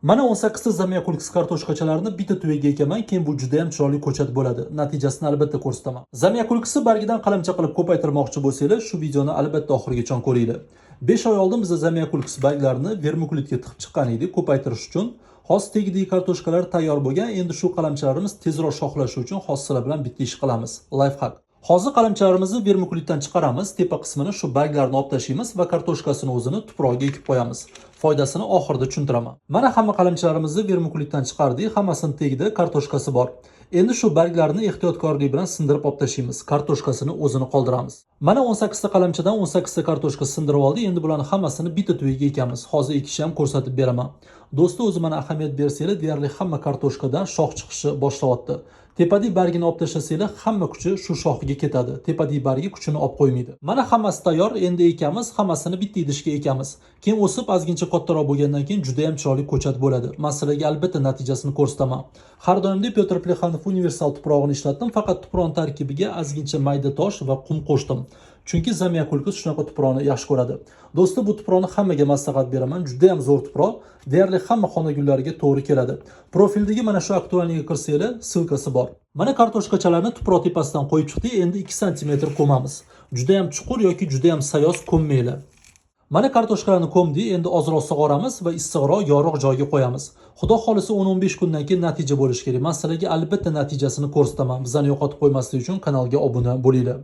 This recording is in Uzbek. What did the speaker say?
Mana 18 ta Zamyakulks kartoshkachalarini bitta tuyaga ekaman, keyin bu juda ham chiroyli ko'chat bo'ladi. Natijasini albatta ko'rsataman. Zamyakulksni bargidan qalamcha qilib ko'paytirmoqchi bo'lsangiz, shu videoni albatta oxirigacha ko'ringlar. 5 oy oldin biz Zamyakulks barglarini vermikulitga tiqib chiqqan edik ko'paytirish uchun. Hozir tegidagi kartoshkalar tayyor bo'lgan. Endi shu qalamchalarimiz tezroq shoxlashi uchun hozir bilan bitta ish qilamiz. Lifehack. Hozir qalamchalarimizni vermikulitdan chiqaramiz, tepa qismini shu barglarni olib tashlaymiz va kartoshkasini o'zini tuproqqa ekib qo'yamiz. Foydasini oxirida tushuntiraman. Mana hamma qalamchalarimizni vermikulitdan chiqardik, hammasini tagida kartoshkasi bor. Endi shu barglarni ehtiyotkorlik bilan sindirib olib tashlaymiz. Kartoshkasini o'zini qoldiramiz. Mana 18 ta qalamchadan 18 ta kartoshka sindirib oldik. Endi bularni hammasini bitta tuyaga ekamiz. Hozir ekishni ham ko'rsatib beraman. Do'stlar, o'zi mana ahamiyat bersanglar, deyarli hamma kartoshkadan shox chiqishi boshlayapti. Tepadagi bargini olib tashlasanglar, hamma kuchi shu shoxiga ketadi. Tepadagi bargi kuchini olib qo'ymaydi. Mana hammasi tayyor. Endi ekamiz, hammasini bitta idishga ekamiz. Keyin o'sib ozgincha kattaroq bo'lgandan keyin juda ham chiroyli ko'chat bo'ladi. Masalaga albatta natijasini ko'rsataman. Har doimdek Pyotr Plexanov universal tuprog'ini ishlatdim, faqat tuproqning tarkibiga ozgincha mayda tosh va qum qo'shdim. Chunki Zamyakulks shunaqa tuproqni yaxshi ko'radi. Do'stlar, bu tuproqni hammaga maslahat beraman. Juda ham zo'r tuproq. Deyarli hamma xonagullariga to'g'ri keladi. Profildagi mana shu aktualniga kirsanglar, silkasi bor. Mana kartoshkachalarni tuproq tepasidan qo'yib chiqdik. Endi 2 sm ko'mamiz. Juda ham chuqur yoki juda ham sayoz ko'mmanglar. Mana kartoshkalarni ko'mdik, endi ozroq sug'oramiz va issiqroq, yorug' joyga qo'yamiz. Xudo xolisa 10-15 kundan keyin natija bo'lishi kerak. Masalaga albatta natijasini ko'rsataman. Bizani yo'qotib qo'ymaslik uchun kanalga obuna bo'linglar.